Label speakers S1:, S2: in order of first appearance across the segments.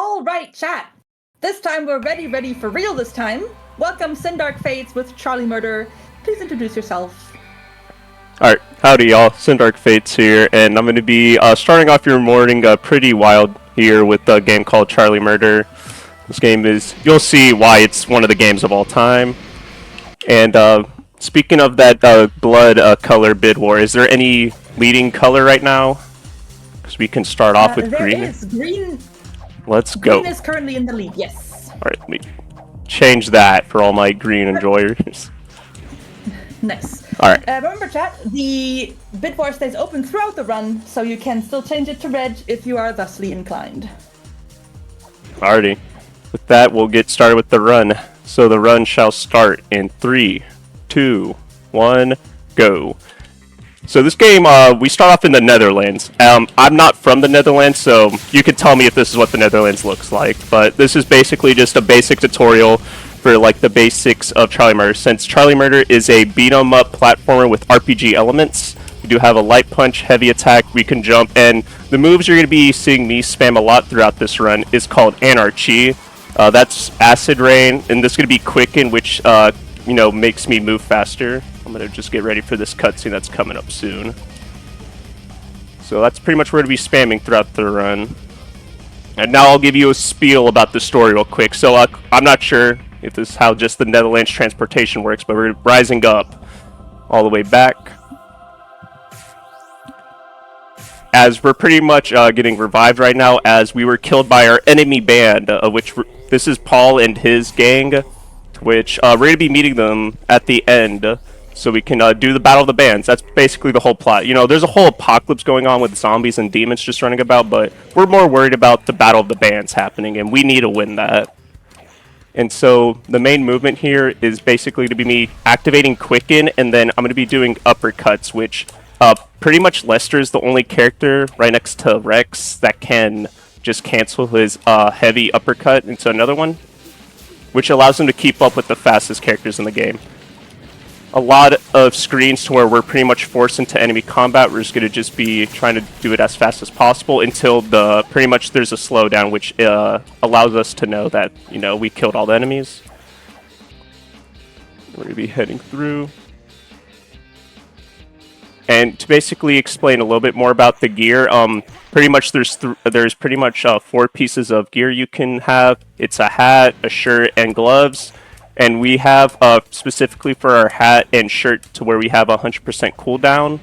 S1: All right, chat. This time we're ready for real this time. Welcome, sindarkfatez with Charlie Murder. Please introduce yourself.
S2: Alright, howdy y'all, sindarkfatez here, and I'm going to be starting off your morning pretty wild here with a game called Charlie Murder. This game is, you'll see why it's one of the games of all time. And speaking of that blood color bid war, is there any leading color right now? Because we can start off with green.
S1: There is green.
S2: Let's go.
S1: Green is currently in the lead, yes.
S2: Alright, let me change that for all my green enjoyers.
S1: Nice.
S2: Alright.
S1: Remember, chat, the bid war stays open throughout the run, so you can still change it to red if you are thusly inclined.
S2: Alrighty. With that, we'll get started with the run. So the run shall start in 3, 2, 1, go. So this game, we start off in the Netherlands. I'm not from the Netherlands, so you can tell me if this is what the Netherlands looks like. But this is basically just a basic tutorial for like the basics of Charlie Murder. Since Charlie Murder is a beat-em-up platformer with RPG elements, we do have a light punch, heavy attack, we can jump, and the moves you're going to be seeing me spam a lot throughout this run is called Anarchy. That's Acid Rain, and this is going to be Quicken, which makes me move faster. I'm going to just get ready for this cutscene that's coming up soon. So that's pretty much where to be spamming throughout the run. And now I'll give you a spiel about the story real quick. So I'm not sure if this is how just the Netherlands transportation works, but we're rising up all the way back. As we're pretty much getting revived right now, as we were killed by our enemy band, which this is Paul and his gang, which we're going to be meeting them at the end, so we can do the Battle of the Bands. That's basically the whole plot. You know, there's a whole apocalypse going on with zombies and demons just running about, but we're more worried about the Battle of the Bands happening, and we need to win that. And so the main movement here is basically to be me activating Quicken, and then I'm going to be doing uppercuts, which pretty much Lester is the only character right next to Rex that can just cancel his heavy uppercut into another one, which allows him to keep up with the fastest characters in the game. A lot of screens to where we're pretty much forced into enemy combat. We're just going to just be trying to do it as fast as possible until pretty much there's a slowdown, which allows us to know that, we killed all the enemies. We're going to be heading through. And to basically explain a little bit more about the gear, pretty much there's pretty much 4 pieces of gear you can have. It's a hat, a shirt, and gloves. And we have specifically for our hat and shirt to where we have 100% cooldown.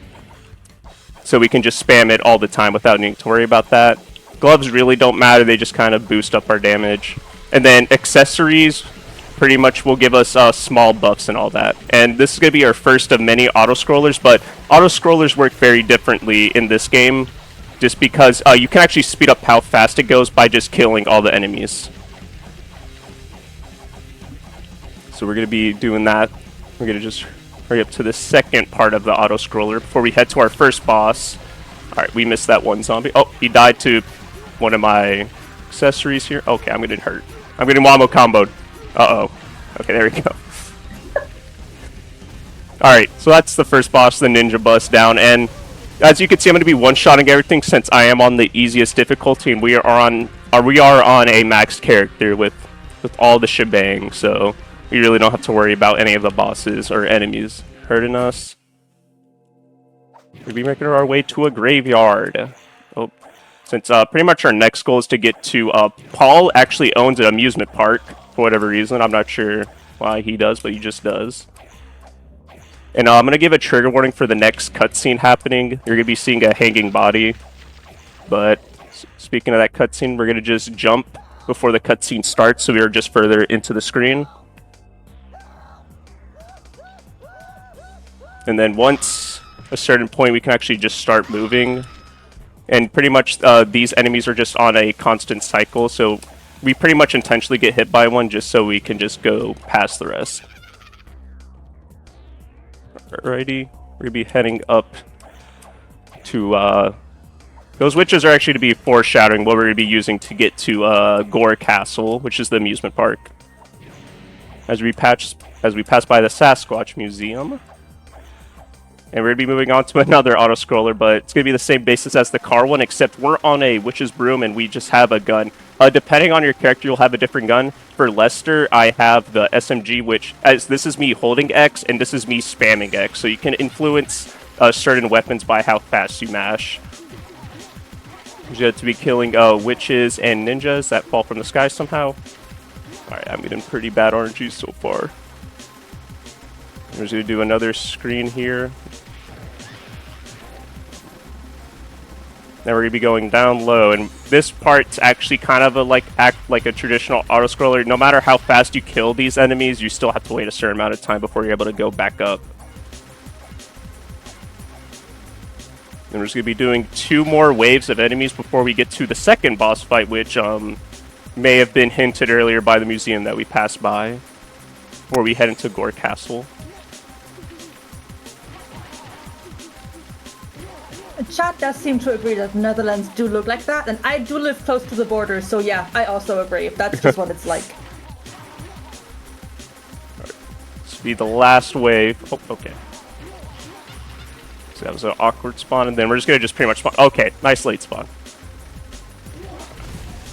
S2: So we can just spam it all the time without needing to worry about that. Gloves really don't matter, they just kind of boost up our damage. And then accessories pretty much will give us small buffs and all that. And this is going to be our first of many auto-scrollers, but auto-scrollers work very differently in this game, just because you can actually speed up how fast it goes by just killing all the enemies. So we're going to be doing that. We're going to just hurry up to the second part of the auto-scroller before we head to our first boss. Alright, we missed that one zombie. Oh, he died to one of my accessories here. Okay, I'm getting hurt. I'm getting wombo comboed. Uh-oh. Okay, there we go. Alright, so that's the first boss, the ninja bust down. And as you can see, I'm going to be one-shotting everything since I am on the easiest difficulty. And we are on a maxed character with all the shebang. So we really don't have to worry about any of the bosses or enemies hurting us. We'll be making our way to a graveyard. Oh, since pretty much our next goal is to get to Paul actually owns an amusement park for whatever reason. I'm not sure why he does, but he just does. And I'm going to give a trigger warning for the next cutscene happening. You're going to be seeing a hanging body. But speaking of that cutscene, we're going to just jump before the cutscene starts, so we are just further into the screen. And then once a certain point, we can actually just start moving. And pretty much these enemies are just on a constant cycle, so we pretty much intentionally get hit by one just so we can just go past the rest. Alrighty, we're going to be heading up to... those witches are actually to be foreshadowing what we're going to be using to get to Gore Castle, which is the amusement park. As we pass by the Sasquatch Museum. And we're going to be moving on to another auto-scroller, but it's going to be the same basis as the car one, except we're on a witch's broom and we just have a gun. Depending on your character, you'll have a different gun. For Lester, I have the SMG, which as this is me holding X, and this is me spamming X. So you can influence certain weapons by how fast you mash. You have to be killing witches and ninjas that fall from the sky somehow. Alright, I'm getting pretty bad RNG so far. I'm just going to do another screen here. Then we're going to be going down low, and this part's actually kind of act like a traditional auto-scroller. No matter how fast you kill these enemies, you still have to wait a certain amount of time before you're able to go back up. And we're just going to be doing 2 more waves of enemies before we get to the second boss fight, which may have been hinted earlier by the museum that we passed by, before we head into Gore Castle.
S1: Chat does seem to agree that the Netherlands do look like that, and I do live close to the border, so yeah, I also agree. That's just what it's like.
S2: This will be the last wave. Oh, okay. So that was an awkward spawn, and then we're just going to pretty much spawn. Okay, nice late spawn.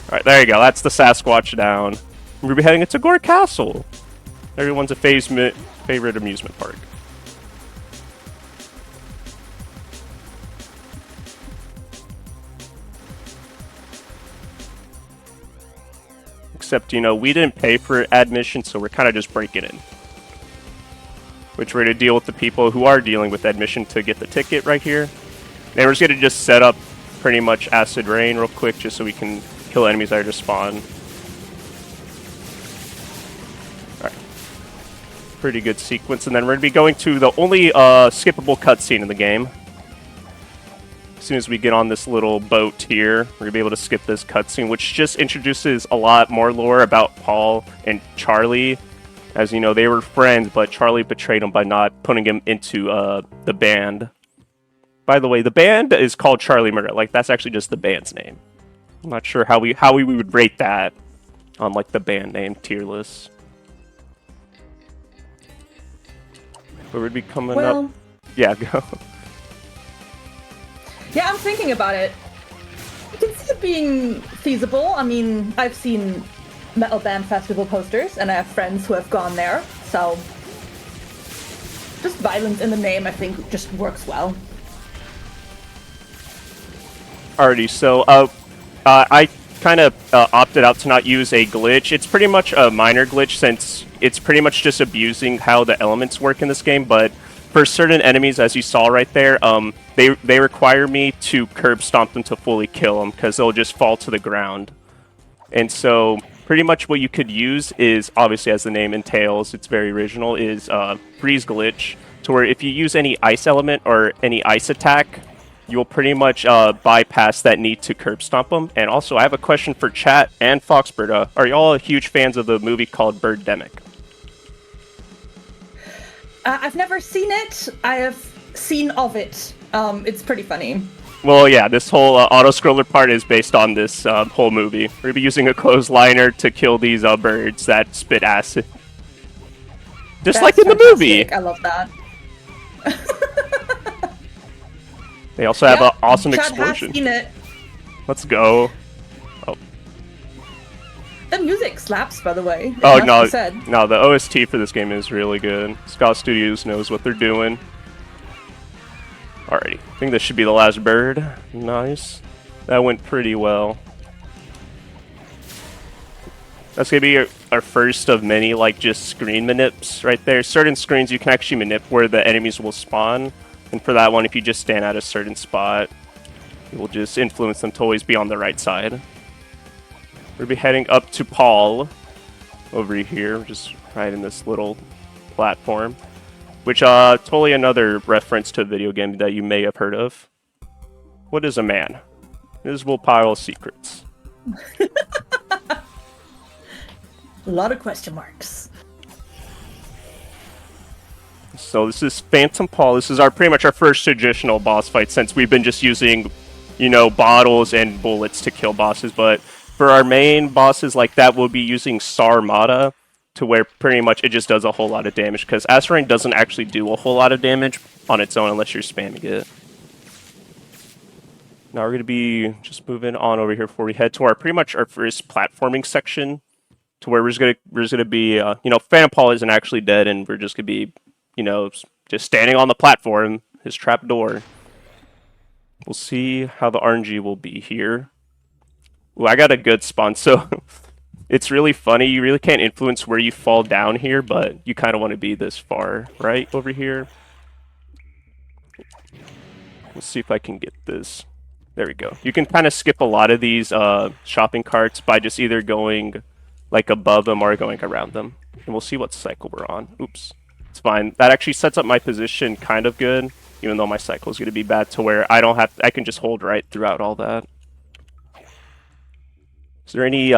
S2: Alright, there you go. That's the Sasquatch down. We'll be heading into Gore Castle. Everyone's favorite amusement park. Except, you know, we didn't pay for admission, so we're kind of just breaking in. Which we're going to deal with the people who are dealing with admission to get the ticket right here. And we're just going to just set up pretty much acid rain real quick just so we can kill enemies that are just spawn. Alright. Pretty good sequence. And then we're going to be going to the only skippable cutscene in the game. As soon as we get on this little boat here, we're going to be able to skip this cutscene, which just introduces a lot more lore about Paul and Charlie. As you know, they were friends, but Charlie betrayed him by not putting him into the band. By the way, the band is called Charlie Murder. Like, that's actually just the band's name. I'm not sure how we would rate that on, like, the band name tier list. But we'd be coming up... Yeah, go.
S1: Yeah, I'm thinking about it. I can see it being feasible. I mean, I've seen Metal Band Festival posters, and I have friends who have gone there, so... Just violence in the name, I think, just works well.
S2: Alrighty, so, I kind of opted out to not use a glitch. It's pretty much a minor glitch, since it's pretty much just abusing how the elements work in this game, but for certain enemies, as you saw right there, they require me to curb stomp them to fully kill them, because they'll just fall to the ground. And so, pretty much what you could use is, obviously as the name entails, it's very original, is freeze glitch, to where if you use any ice element or any ice attack, you'll pretty much bypass that need to curb stomp them. And also, I have a question for chat and Foxbird. Are y'all huge fans of the movie called Birdemic?
S1: I've never seen it. I have seen of it. It's pretty funny.
S2: Well, yeah, this whole auto-scroller part is based on this whole movie. We're going to be using a clothesliner to kill these birds that spit acid. Just
S1: That's
S2: like in the movie.
S1: fantastic. I love that.
S2: They also have an awesome
S1: Chad
S2: explosion.
S1: has seen it.
S2: Let's go. Oh,
S1: The music slaps, by the way.
S2: oh
S1: It
S2: no,
S1: must be said.
S2: no, the OST for this game is really good. Scott Studios knows what they're doing. Alrighty, I think this should be the last bird. Nice. That went pretty well. That's gonna be our first of many, like, just screen manips right there. Certain screens you can actually manip where the enemies will spawn. And for that one, if you just stand at a certain spot, it will just influence them to always be on the right side. We'll be heading up to Paul over here, just right in this little platform. Which, totally another reference to a video game that you may have heard of. What is a man? Invisible pile of secrets.
S1: A lot of question marks.
S2: So this is Phantom Paul. This is pretty much our first traditional boss fight, since we've been just using, you know, bottles and bullets to kill bosses. But for our main bosses like that, we'll be using Sarmata, to where pretty much it just does a whole lot of damage, because acid rain doesn't actually do a whole lot of damage on its own unless you're spamming it. Now we're going to be just moving on over here before we head to our pretty much our first platforming section, to where we're just gonna be Phantom Paul isn't actually dead, and we're just gonna be just standing on the platform, his trap door. We'll see how the RNG will be here. Ooh, I got a good spawn, so it's really funny. You really can't influence where you fall down here, but you kind of want to be this far right over here. Let's see if I can get this. There we go. You can kind of skip a lot of these shopping carts by just either going like above them or going around them. And we'll see what cycle we're on. Oops. It's fine. That actually sets up my position kind of good, even though my cycle is going to be bad, to where I can just hold right throughout all that. Is there any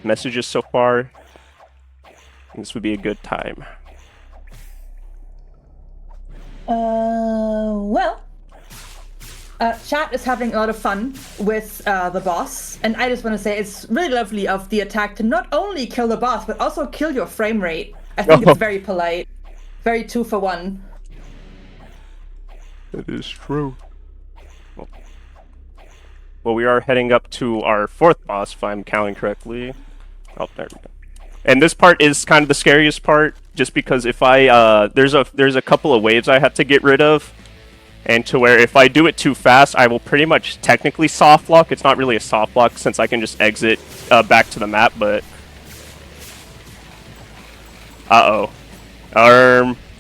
S2: messages so far? This would be a good time.
S1: Well, chat is having a lot of fun with the boss, and I just want to say it's really lovely of the attack to not only kill the boss, but also kill your frame rate. I think it's very polite. Very 2-for-1.
S2: That is true. Well, we are heading up to our fourth boss, if I'm counting correctly. Oh, there we go. And this part is kind of the scariest part, just because if there's a couple of waves I have to get rid of, and to where if I do it too fast, I will pretty much technically soft lock. It's not really a soft lock since I can just exit back to the map, but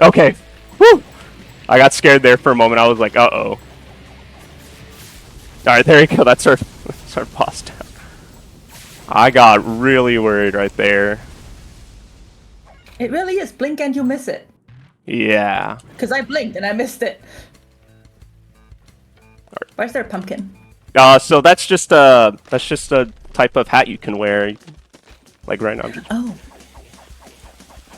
S2: okay. Whew! I got scared there for a moment. I was like, uh-oh. Alright, there we go. That's our boss down. I got really worried right there.
S1: It really is. Blink and you miss it.
S2: Yeah.
S1: Because I blinked and I missed it. Right. Why is there a pumpkin?
S2: So that's just a type of hat you can wear. Like right now.
S1: Oh.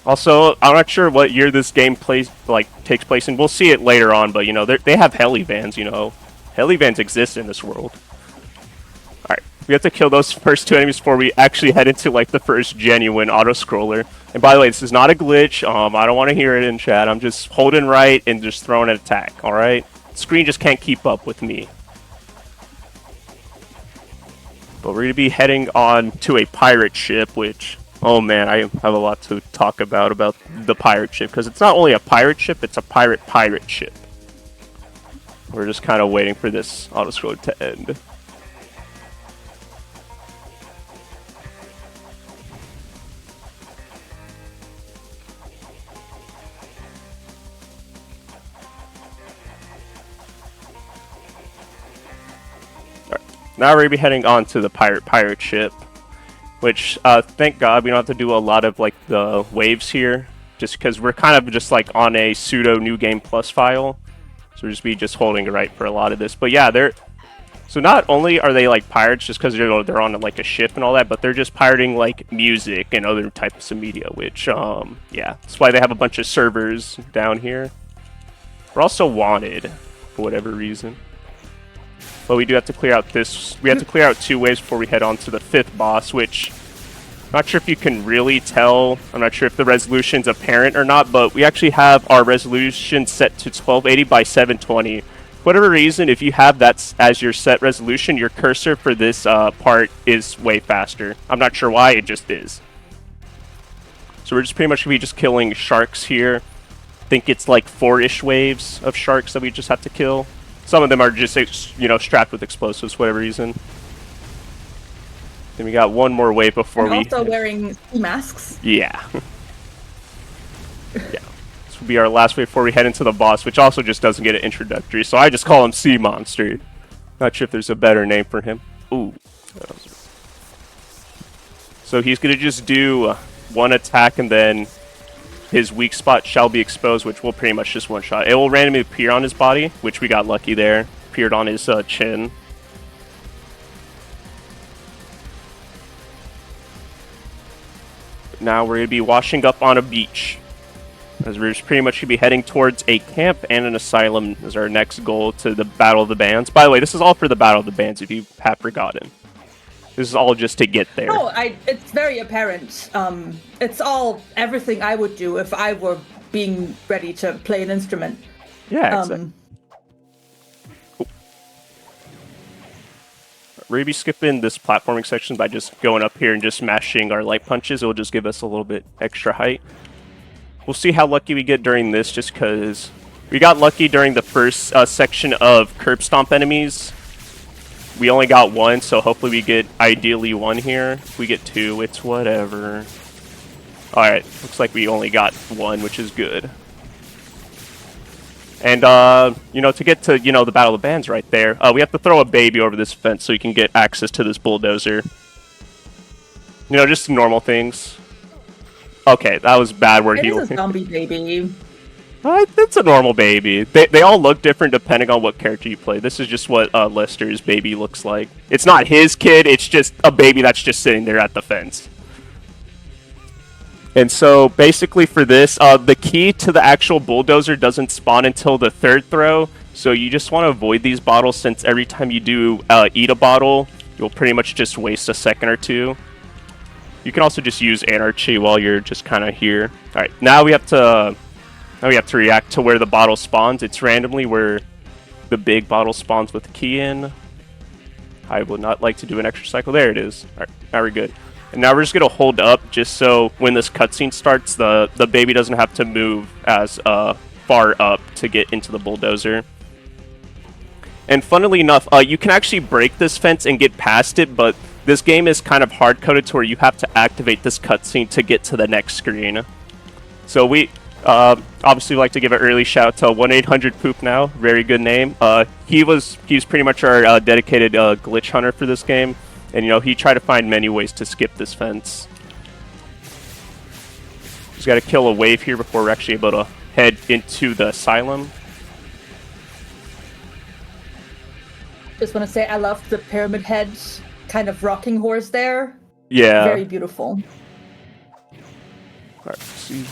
S2: Also, I'm not sure what year this game takes place in. We'll see it later on, but they have heli vans. Heli vans exist in this world. All right, we have to kill those first two enemies before we actually head into the first genuine auto scroller. And by the way, this is not a glitch. I don't want to hear it in chat. I'm just holding right and just throwing an attack. All right, the screen just can't keep up with me. But we're gonna be heading on to a pirate ship, which. Oh man, I have a lot to talk about the pirate ship, because it's not only a pirate ship, it's a pirate ship. We're just kind of waiting for this auto-scroll to end. Alright, now we're going to be heading on to the pirate ship. Which, thank God, we don't have to do a lot of, the waves here. Just because we're kind of just, on a pseudo New Game Plus file. So we'll just be holding it right for a lot of this. But yeah, so not only are they, pirates just because they're on, a ship and all that, but they're just pirating, music and other types of media. Which, yeah. That's why they have a bunch of servers down here. We're also wanted, for whatever reason. But we do have to clear out we have to clear out 2 waves before we head on to the 5th boss, which I'm not sure if you can really tell. I'm not sure if the resolution's apparent or not, but we actually have our resolution set to 1280 by 720. For whatever reason, if you have that as your set resolution, your cursor for this part is way faster. I'm not sure why, it just is. So we're just pretty much going to be just killing sharks here. I think it's 4-ish waves of sharks that we just have to kill. Some of them are just, strapped with explosives for whatever reason. Then we got one more wave before we...
S1: also wearing ski masks.
S2: Yeah. Yeah. This will be our last wave before we head into the boss, which also just doesn't get an introductory, so I just call him Sea Monster. Not sure if there's a better name for him. Ooh. So he's going to just do one attack and then... his weak spot shall be exposed, which will pretty much just one-shot. It will randomly appear on his body, which we got lucky there. Appeared on his chin. Now we're going to be washing up on a beach. As we're just pretty much going to be heading towards a camp and an asylum as our next goal to the Battle of the Bands. By the way, this is all for the Battle of the Bands, if you have forgotten. This is all just to get there.
S1: No, it's very apparent. It's all everything I would do if I were being ready to play an instrument.
S2: Yeah, exactly. maybe skipping this platforming section by just going up here and just mashing our light punches. It will just give us a little bit extra height. We'll see how lucky we get during this, just because we got lucky during the first section of curb stomp enemies. We only got one, so hopefully we get ideally one here. If we get two, it's whatever. Alright, looks like we only got one, which is good. And, you know, to get to, you know, the Battle of the Bands right there, we have to throw a baby over this fence so you can get access to this bulldozer. You know, just normal things. Okay, that was bad where
S1: It
S2: he...
S1: is a zombie baby.
S2: It's a normal baby. They all look different depending on what character you play. This is just what Lester's baby looks like. It's not his kid, it's just a baby that's just sitting there at the fence. And so, basically for this, the key to the actual bulldozer doesn't spawn until the third throw. So you just want to avoid these bottles, since every time you do eat a bottle, you'll pretty much just waste a second or two. You can also just use Anarchy while you're just kind of here. Alright, now we have to react to where the bottle spawns. It's randomly where the big bottle spawns with the key in. I would not like to do an extra cycle. There it is. Alright, now we're good. And now we're just going to hold up just so when this cutscene starts, the baby doesn't have to move as far up to get into the bulldozer. And funnily enough, you can actually break this fence and get past it, but this game is kind of hard-coded to where you have to activate this cutscene to get to the next screen. So we obviously like to give an early shout out to 1-800-POOP now. Very good name. He was pretty much our dedicated glitch hunter for this game. And, you know, he tried to find many ways to skip this fence. Just got to kill a wave here before we're actually able to head into the asylum.
S1: Just want to say I love the pyramid head kind of rocking horse there.
S2: Yeah.
S1: Very beautiful.
S2: Alright, see.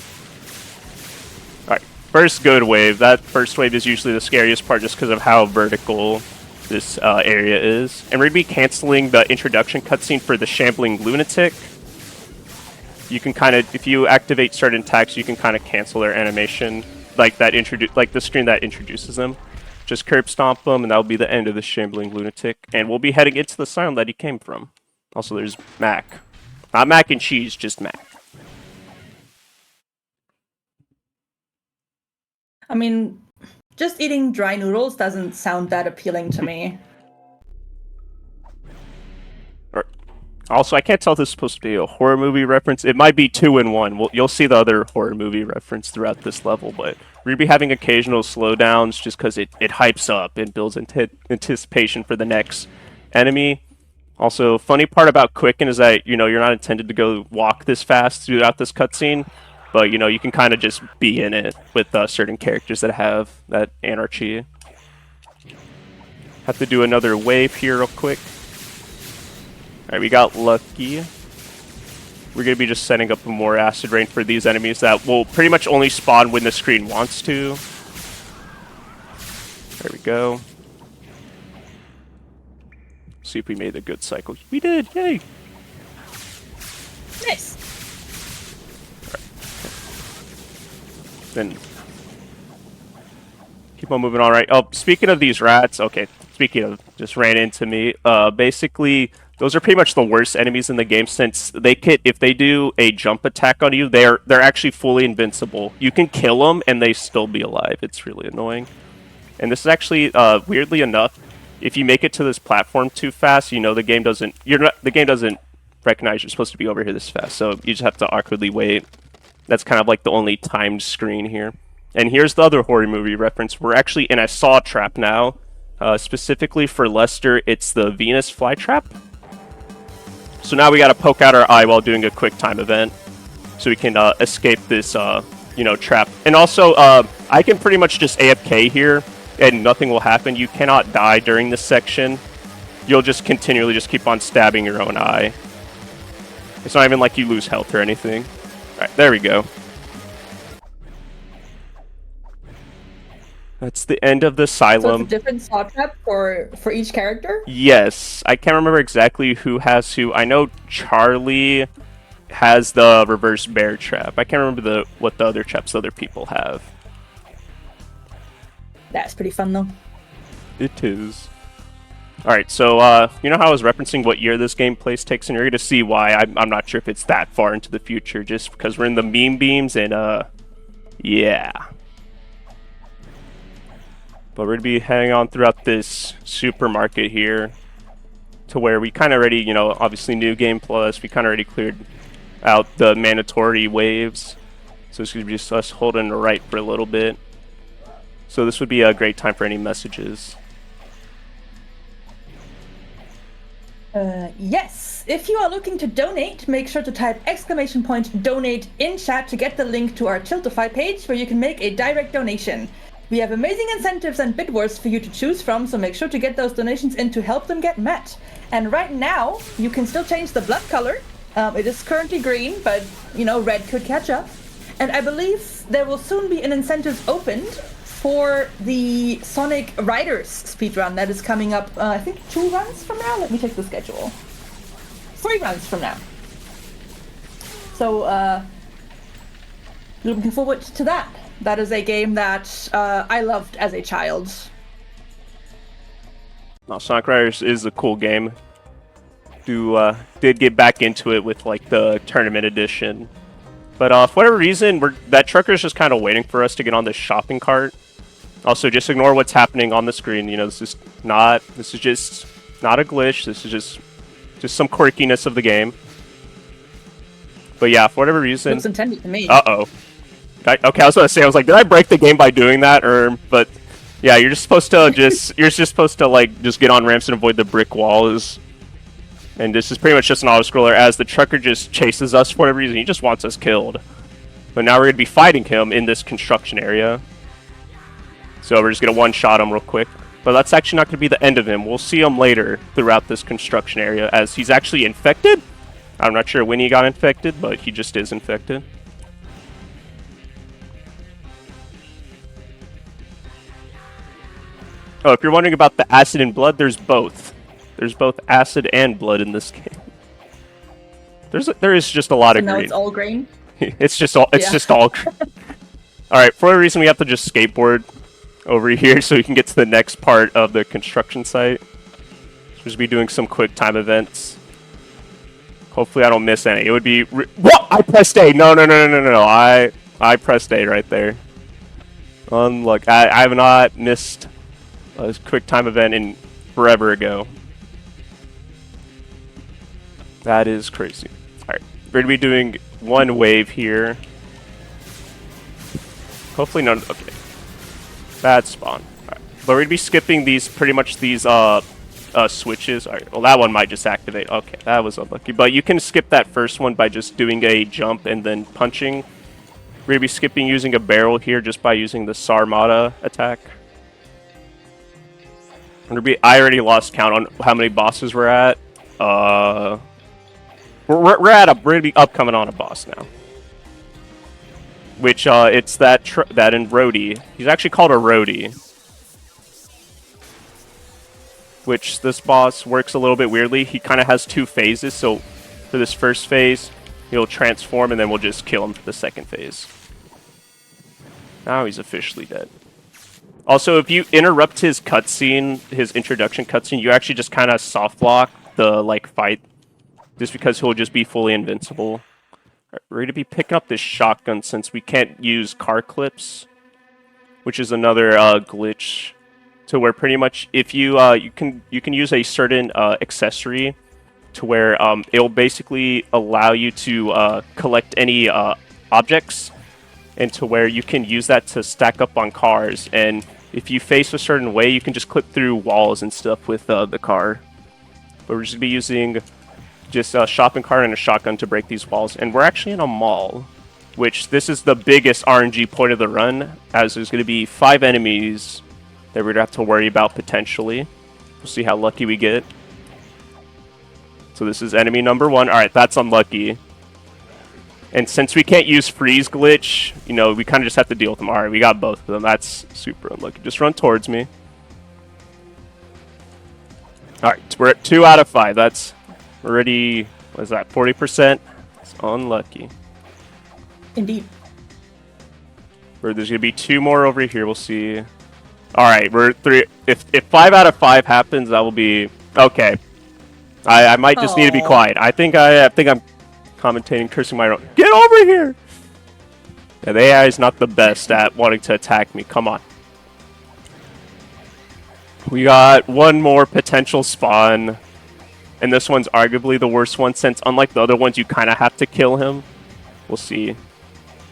S2: Alright, first good wave. That first wave is usually the scariest part just because of how vertical this area is. And we're going to be canceling the introduction cutscene for the Shambling Lunatic. You can kind of, if you activate certain attacks, you can kind of cancel their animation, like that like the screen that introduces them. Just curb stomp them, and that'll be the end of the Shambling Lunatic. And we'll be heading into the asylum that he came from. Also, there's Mac. Not mac and cheese, just Mac.
S1: I mean, just eating dry noodles doesn't sound that appealing to me.
S2: Also, I can't tell if this is supposed to be a horror movie reference. It might be 2 in 1. You'll see the other horror movie reference throughout this level, but we're going to be having occasional slowdowns just because it hypes up and builds anticipation for the next enemy. Also, funny part about Quicken is that, you know, you're not intended to go walk this fast throughout this cutscene, but, you know, you can kind of just be in it with certain characters that have that anarchy. Have to do another wave here real quick. Alright, we got lucky. We're going to be just setting up a more acid rain for these enemies that will pretty much only spawn when the screen wants to. There we go. See if we made a good cycle. We did! Yay!
S1: Nice!
S2: Then keep on moving. All right. Oh, speaking of these rats, okay. Speaking of, just ran into me. Basically, those are pretty much the worst enemies in the game, since they can, if they do a jump attack on you, they're actually fully invincible. You can kill them and they still be alive. It's really annoying. And this is actually weirdly enough, if you make it to this platform too fast, you know the game doesn't recognize you're supposed to be over here this fast. So you just have to awkwardly wait. That's kind of like the only timed screen here. And here's the other horror movie reference. We're actually in a saw trap now. Specifically for Lester, it's the Venus flytrap. So now we gotta poke out our eye while doing a quick time event, so we can escape this, you know, trap. And also, I can pretty much just AFK here, and nothing will happen. You cannot die during this section. You'll just continually just keep on stabbing your own eye. It's not even like you lose health or anything. Alright, there we go. That's the end of the asylum.
S1: So it's a different saw trap for each character?
S2: Yes. I can't remember exactly who has who. I know Charlie has the reverse bear trap. I can't remember what the other traps other people have.
S1: That's pretty fun, though.
S2: It is. Alright, so, you know how I was referencing what year this game place takes, and you're going to see why I'm not sure if it's that far into the future, just because we're in the meme beams, and, yeah. But we're going to be heading on throughout this supermarket here, to where we kind of already, you know, obviously new game plus, we kind of already cleared out the mandatory waves, so it's going to be just us holding the right for a little bit. So this would be a great time for any messages.
S1: Yes, if you are looking to donate, make sure to type !donate in chat to get the link to our Tiltify page where you can make a direct donation. We have amazing incentives and bid wars for you to choose from, so make sure to get those donations in to help them get met. And right now, you can still change the blood color. It is currently green, but, you know, red could catch up. And I believe there will soon be an incentive opened for the Sonic Riders speedrun that is coming up, I think 2 runs from now? Let me check the schedule. 3 runs from now. So, looking forward to that. That is a game that I loved as a child.
S2: No, Sonic Riders is a cool game. Did get back into it with, like, the tournament edition. But for whatever reason, that trucker's just kind of waiting for us to get on this shopping cart. Also, just ignore what's happening on the screen. You know, this is just not a glitch. This is just some quirkiness of the game. But yeah, for whatever reason.
S1: Looks intended to me.
S2: Uh-oh. Okay, I was going to say, I was like, did I break the game by doing that? But yeah, you're just supposed to just get on ramps and avoid the brick walls. And this is pretty much just an auto-scroller as the trucker just chases us for whatever reason. He just wants us killed. But now we're going to be fighting him in this construction area. So we're just going to one-shot him real quick. But that's actually not going to be the end of him. We'll see him later throughout this construction area as he's actually infected. I'm not sure when he got infected, but he just is infected. Oh, if you're wondering about the acid and blood, there's both. There's both acid and blood in this game. There is just a lot of green.
S1: Now it's all green?
S2: It's just all green. Alright, for a reason we have to just skateboard over here so we can get to the next part of the construction site. We'll just be doing some quick time events. Hopefully I don't miss any. It would be... What? I pressed A! No. I pressed A right there. Look, I have not missed a quick time event in forever ago. That is crazy. Alright, we're going to be doing one wave here. Hopefully none... Okay. Bad spawn. Alright. But we're going to be skipping pretty much these switches. Alright, well that one might just activate. Okay, that was unlucky. But you can skip that first one by just doing a jump and then punching. We're going to be skipping using a barrel here just by using the Sarmata attack. I already lost count on how many bosses we're at. We're going to be upcoming on a boss now. Which, it's that in Roadie. He's actually called a Roadie. Which, this boss works a little bit weirdly. He kind of has 2 phases, so for this first phase, he'll transform, and then we'll just kill him for the second phase. Now he's officially dead. Also, if you interrupt his cutscene, his introduction cutscene, you actually just kind of soft block the, like, fight. Just because he'll just be fully invincible. We're going to be picking up this shotgun since we can't use car clips, which is another glitch. To where pretty much if you can use a certain accessory to where it'll basically allow you to collect any objects, and to where you can use that to stack up on cars. And if you face a certain way, you can just clip through walls and stuff with the car. But we're just going to be using just a shopping cart and a shotgun to break these walls. And we're actually in a mall, which this is the biggest RNG point of the run, as there's going to be 5 enemies that we're going to have to worry about potentially. We'll see how lucky we get. So this is enemy number 1. Alright, that's unlucky. And since we can't use freeze glitch, you know, we kind of just have to deal with them. Alright, we got both of them. That's super unlucky. Just run towards me. Alright, we're at 2 out of 5. That's already, what is that, 40%? It's unlucky.
S1: Indeed.
S2: There's going to be 2 more over here. We'll see. All right, we're 3. If 5 out of 5 happens, that will be okay. I might just need to be quiet. I think I'm commentating, cursing my own. Get over here! Yeah, the AI is not the best at wanting to attack me. Come on. We got one more potential spawn. And this one's arguably the worst one, since unlike the other ones, you kind of have to kill him. We'll see.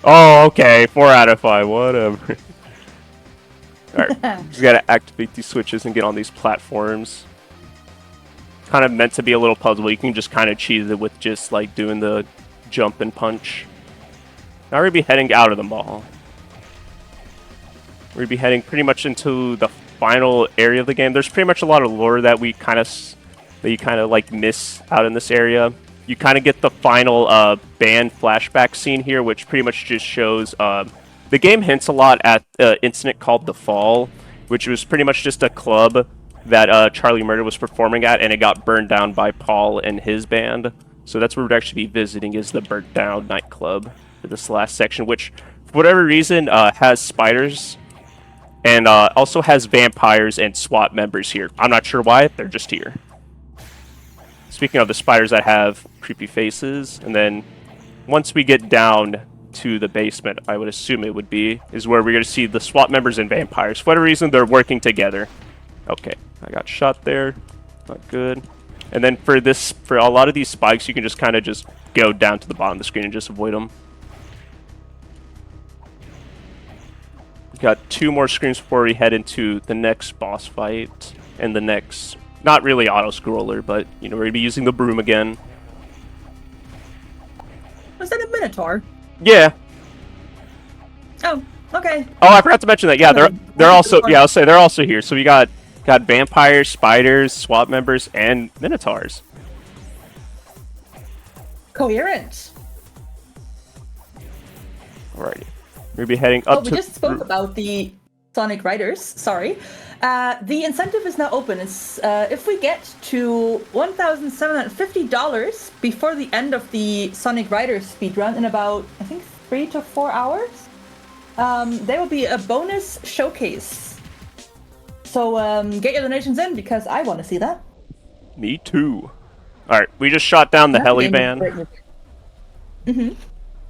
S2: Oh, okay. 4 out of 5. Whatever. Alright. Just gotta activate these switches and get on these platforms. Kind of meant to be a little puzzle. You can just kind of cheese it with just like doing the jump and punch. Now we're going to be heading out of the mall. We're going to be heading pretty much into the final area of the game. There's pretty much a lot of lore that you kind of like miss out in this area. You kind of get the final band flashback scene here, which pretty much just shows the game hints a lot at an incident called The Fall, which was pretty much just a club that Charlie Murder was performing at, and it got burned down by Paul and his band. So that's where we'd actually be visiting, is the burnt down nightclub for this last section, which for whatever reason has spiders and also has vampires and SWAT members here. I'm not sure why, they're just here. Speaking of the spiders that have creepy faces, and then once we get down to the basement, I would assume it would be, is where we're going to see the SWAT members and vampires. For whatever reason, they're working together. Okay, I got shot there. Not good. And then for a lot of these spikes, you can just kind of just go down to the bottom of the screen and just avoid them. Got 2 more screens before we head into the next boss fight and the next, not really auto-scroller, but, you know, we're going to be using the broom again.
S1: Was that a Minotaur?
S2: Yeah.
S1: Oh, okay.
S2: Oh, I forgot to mention that. Yeah, they're also, yeah, I'll say they're also here. So we got vampires, spiders, SWAT members, and Minotaurs.
S1: Coherent.
S2: Alrighty. We'll be heading up to...
S1: we just spoke about the Sonic Riders. Sorry. The incentive is now open. It's if we get to $1,750 before the end of the Sonic Riders speedrun in about, I think, 3 to 4 hours, there will be a bonus showcase. So get your donations in, because I want to see that.
S2: Me too. Alright, we just shot down the heli van.
S1: Mm-hmm.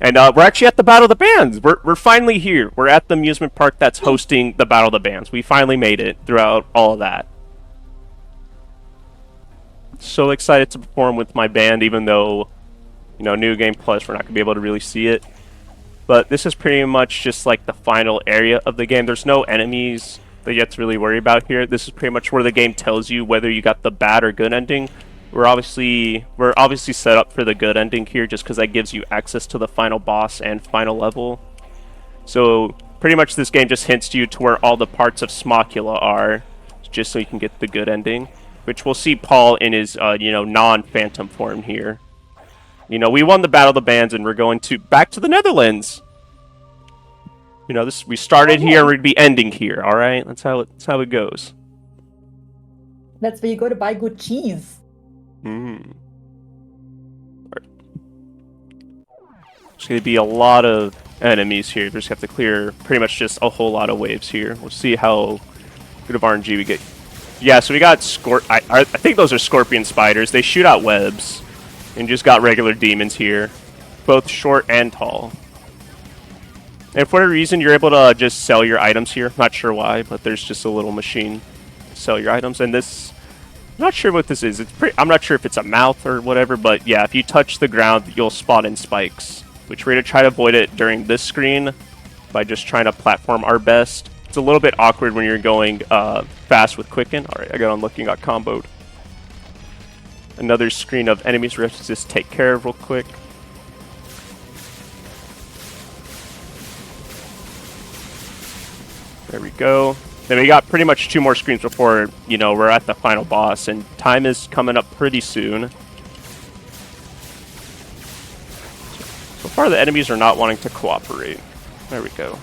S2: And we're actually at the Battle of the Bands. We're finally here. We're at the amusement park that's hosting the Battle of the Bands. We finally made it throughout all of that. So excited to perform with my band, even though, you know, New Game Plus, we're not going to be able to really see it. But this is pretty much just like the final area of the game. There's no enemies that you have to really worry about here. This is pretty much where the game tells you whether you got the bad or good ending. We're obviously set up for the good ending here, just because that gives you access to the final boss and final level. So pretty much this game just hints you to where all the parts of Smokula are, just so you can get the good ending. Which we'll see Paul in his you know, non-phantom form here. You know, we won the Battle of the Bands, and we're going back to the Netherlands. You know, we started here, and we'd be ending here. All right, that's how it goes.
S1: That's where you go to buy good cheese.
S2: There's going to be a lot of enemies here. We just have to clear pretty much just a whole lot of waves here. We'll see how good of RNG we get. Yeah, so we got I think those are scorpion spiders. They shoot out webs. And just got regular demons here. Both short and tall. And for whatever reason, you're able to just sell your items here. Not sure why, but there's just a little machine to sell your items. And this... I'm not sure what this is. I'm not sure if it's a mouth or whatever, but yeah, if you touch the ground, you'll spawn in spikes, which we're going to try to avoid it during this screen by just trying to platform our best. It's a little bit awkward when you're going fast with Quicken. Alright, I got unlucky and got comboed. Another screen of enemies we have to just take care of real quick. There we go. Then we got pretty much 2 more screens before, you know, we're at the final boss, and time is coming up pretty soon. So far, the enemies are not wanting to cooperate. There we go.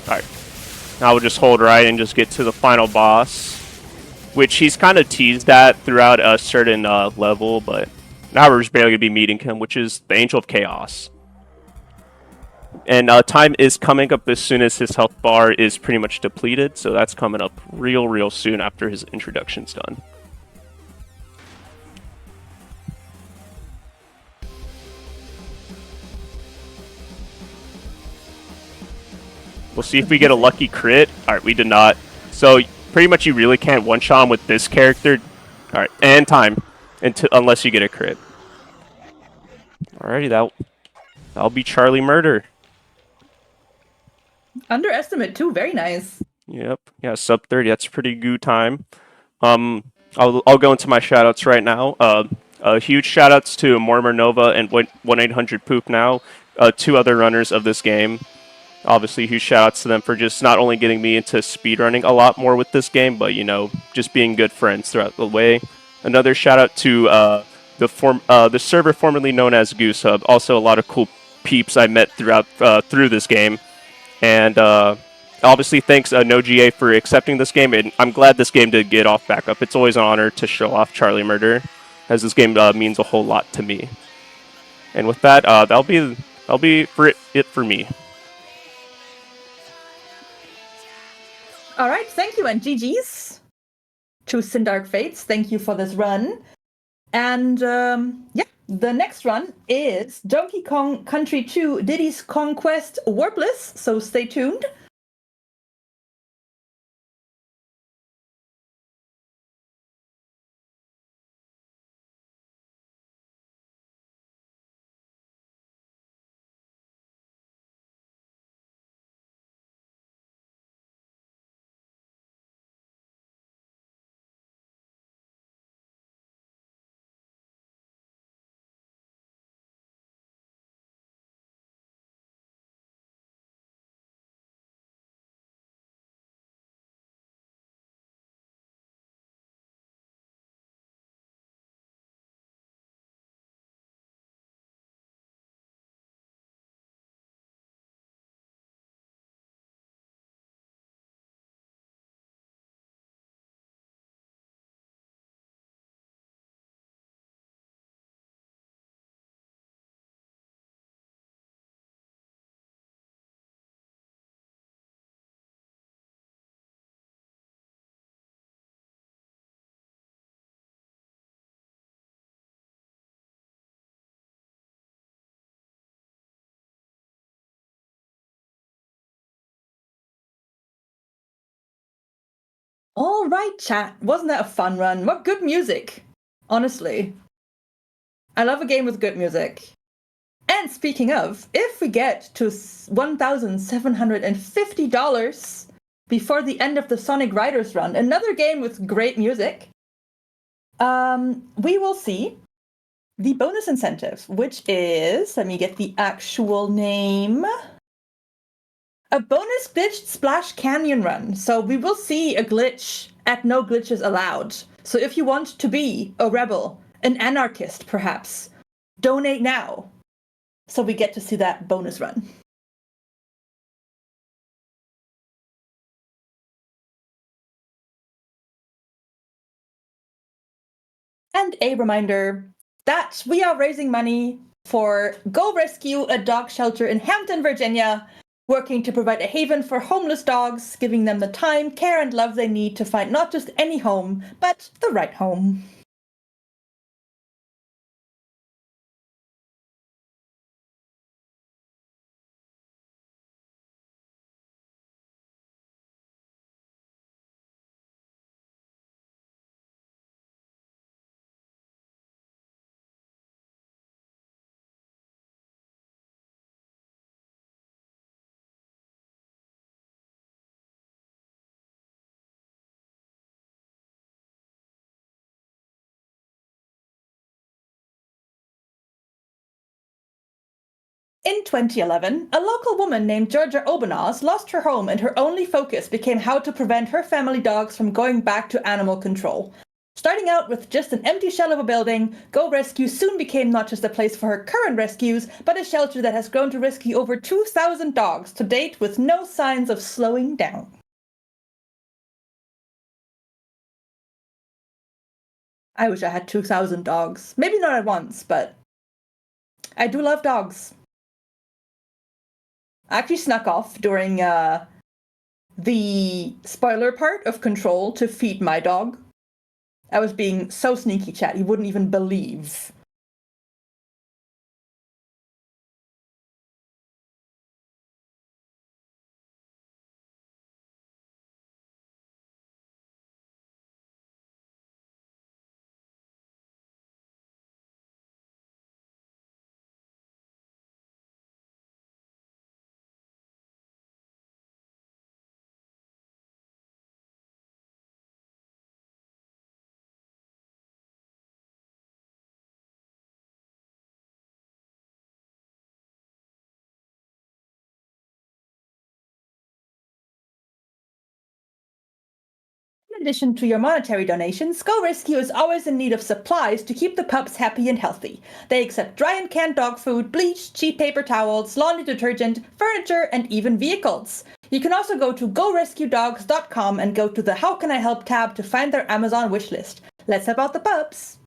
S2: Alright. Now we'll just hold right and just get to the final boss, which he's kind of teased at throughout a certain level, but Now we're just barely going to be meeting him, which is the Angel of Chaos. And time is coming up as soon as his health bar is pretty much depleted, so that's coming up real soon after his introduction's done. We'll see if we get a lucky crit. Alright, we did not. So, pretty much you really can't one-shot him with this character. Alright, and time. Unless you get a crit. Alrighty, that'll be Charlie Murder.
S1: Underestimate too, very nice.
S2: Yep. Yeah, sub 30. That's pretty good time. I'll go into my shoutouts right now. Huge shoutouts to Mormor Nova and 1-800-POOP now, two other runners of this game. Obviously, huge shoutouts to them for just not only getting me into speedrunning a lot more with this game, but, you know, just being good friends throughout the way. Another shoutout to the server formerly known as Goose Hub. Also, a lot of cool peeps I met through this game. And obviously, thanks NoGA for accepting this game. And I'm glad this game did get off back up. It's always an honor to show off Charlie Murder, as this game means a whole lot to me. And with that, that'll be it for me.
S1: All right, thank you, and GG's to sindarkfatez. Thank you for this run. And yeah, the next run is Donkey Kong Country 2 Diddy's Kong Quest Warpless, so stay tuned. All right, chat. Wasn't that a fun run? What good music, honestly. I love a game with good music. And speaking of, if we get to $1,750 before the end of the Sonic Riders run, another game with great music, we will see the bonus incentive, which is, let me get the actual name, a bonus glitched Splash Canyon run. So we will see a glitch at No Glitches Allowed. So if you want to be a rebel, an anarchist perhaps, donate now. So we get to see that bonus run. And a reminder that we are raising money for Go Rescue a Dog Shelter in Hampton, Virginia, working to provide a haven for homeless dogs, giving them the time, care, and love they need to find not just any home, but the right home. In 2011, a local woman named Georgia Obanaz lost her home and her only focus became how to prevent her family dogs from going back to animal control. Starting out with just an empty shell of a building, Go Rescue soon became not just a place for her current rescues, but a shelter that has grown to rescue over 2,000 dogs to date with no signs of slowing down. I wish I had 2,000 dogs. Maybe not at once, but I do love dogs. I actually snuck off during the spoiler part of Control to feed my dog. I was being so sneaky, chat. You wouldn't even believe. In addition to your monetary donations, Go Rescue is always in need of supplies to keep the pups happy and healthy. They accept dry and canned dog food, bleach, cheap paper towels, laundry detergent, furniture, and even vehicles. You can also go to gorescuedogs.com and go to the How Can I Help tab to find their Amazon wishlist. Let's help out the pups!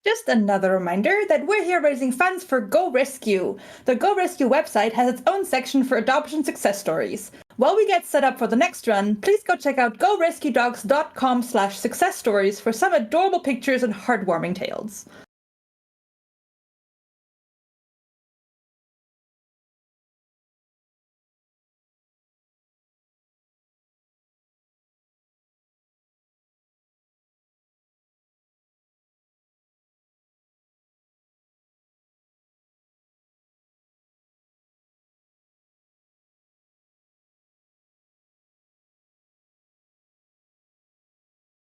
S1: Just another reminder that we're here raising funds for Go Rescue. The Go Rescue website has its own section for adoption success stories. While we get set up for the next run, please go check out gorescuedogs.com/success stories for some adorable pictures and heartwarming tales.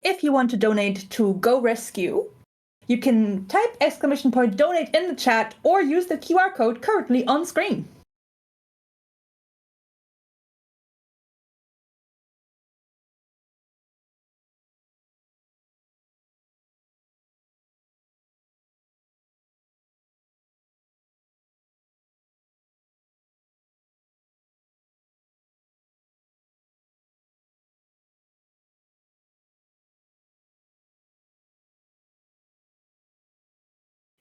S1: If you want to donate to Go Rescue, you can type !donate in the chat or use the QR code currently on screen.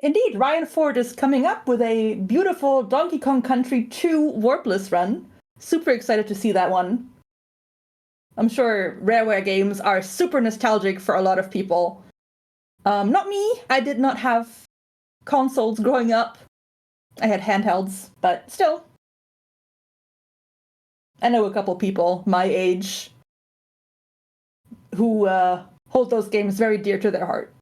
S1: Indeed, Ryan Ford is coming up with a beautiful Donkey Kong Country 2 Warpless run. Super excited to see that one. I'm sure Rareware games are super nostalgic for a lot of people. Not me. I did not have consoles growing up. I had handhelds, but still. I know a couple people my age who hold those games very dear to their heart.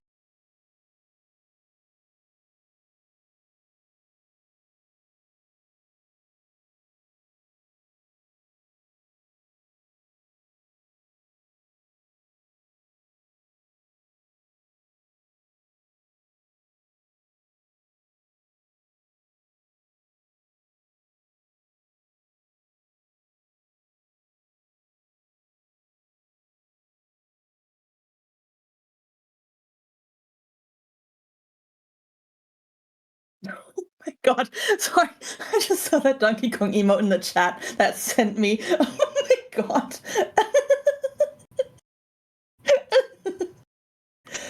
S1: Oh my god, sorry. I just saw that Donkey Kong emote in the chat that sent me. Oh my god.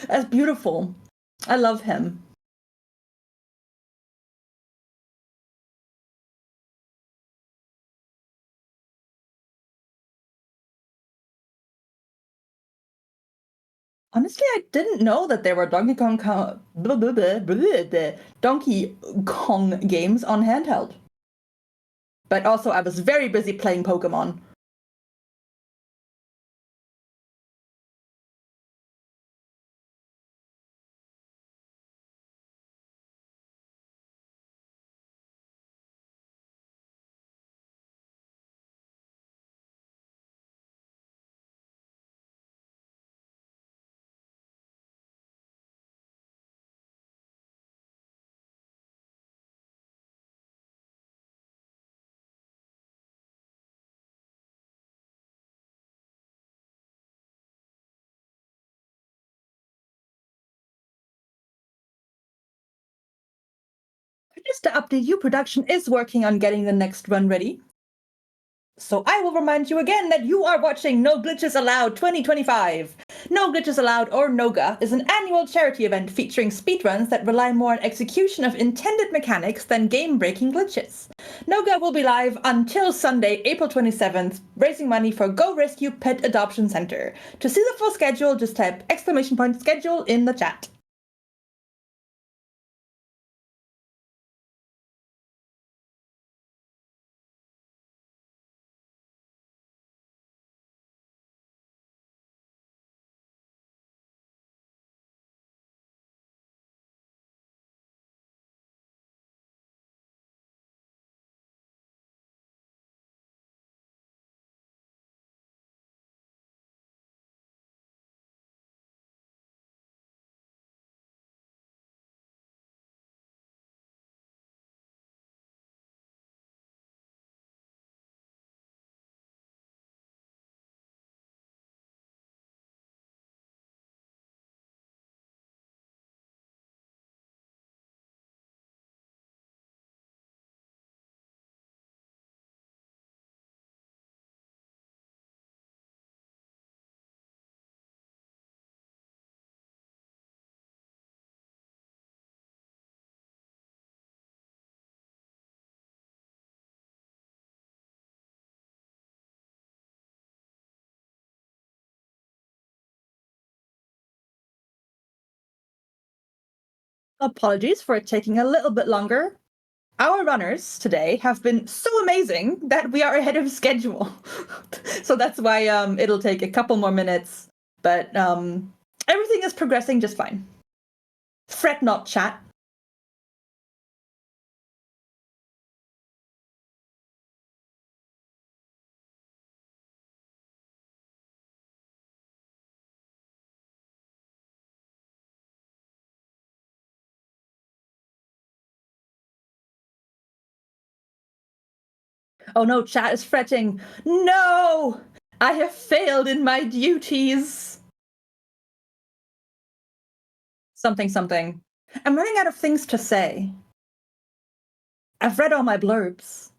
S1: That's beautiful. I love him. Honestly, I didn't know that there were Donkey Kong games on handheld. But also, I was very busy playing Pokemon. Just to update you, production is working on getting the next run ready. So I will remind you again that you are watching No Glitches Allowed 2025. No Glitches Allowed, or NOGA, is an annual charity event featuring speedruns that rely more on execution of intended mechanics than game-breaking glitches. NOGA will be live until Sunday, April 27th, raising money for Go Rescue Pet Adoption Center. To see the full schedule, just type !schedule in the chat. Apologies for it taking a little bit longer. Our runners today have been so amazing that we are ahead of schedule. So that's why it'll take a couple more minutes, but everything is progressing just fine. Fret not, chat. Oh no, chat is fretting. No! I have failed in my duties. Something, something. I'm running out of things to say. I've read all my blurbs.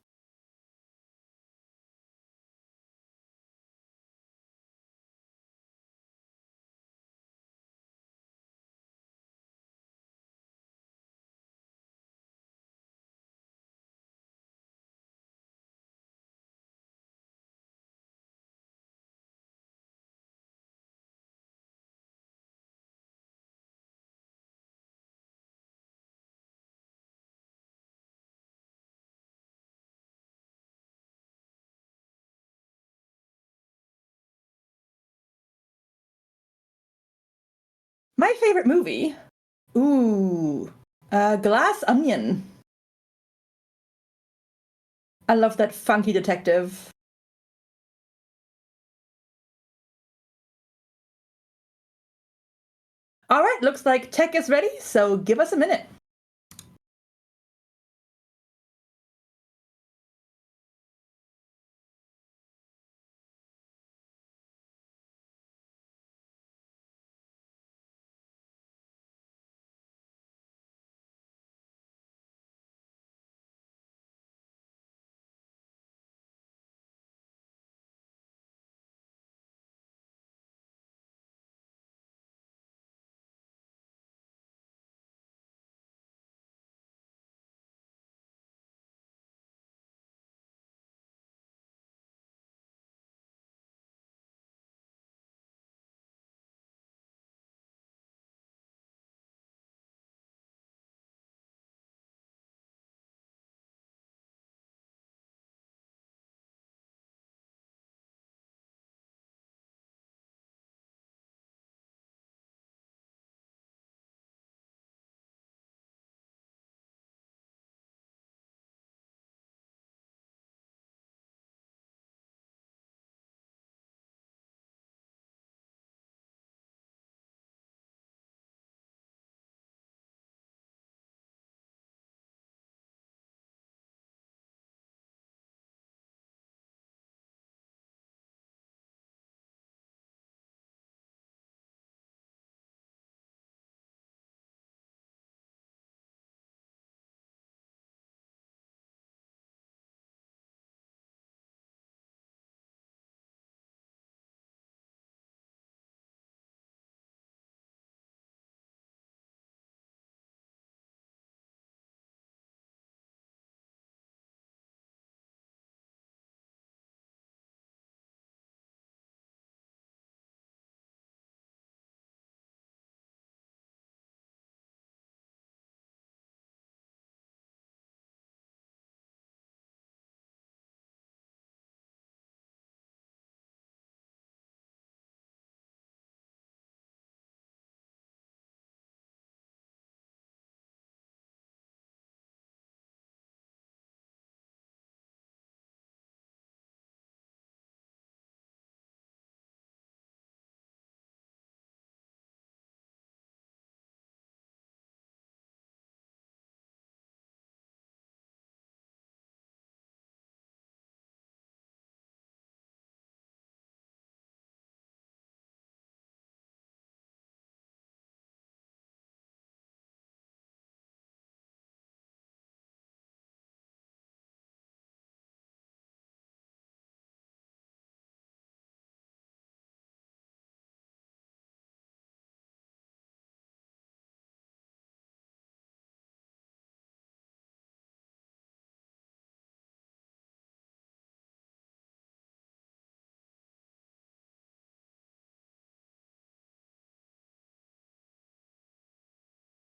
S1: My favorite movie? Ooh, Glass Onion. I love that funky detective. All right, looks like tech is ready, so give us a minute.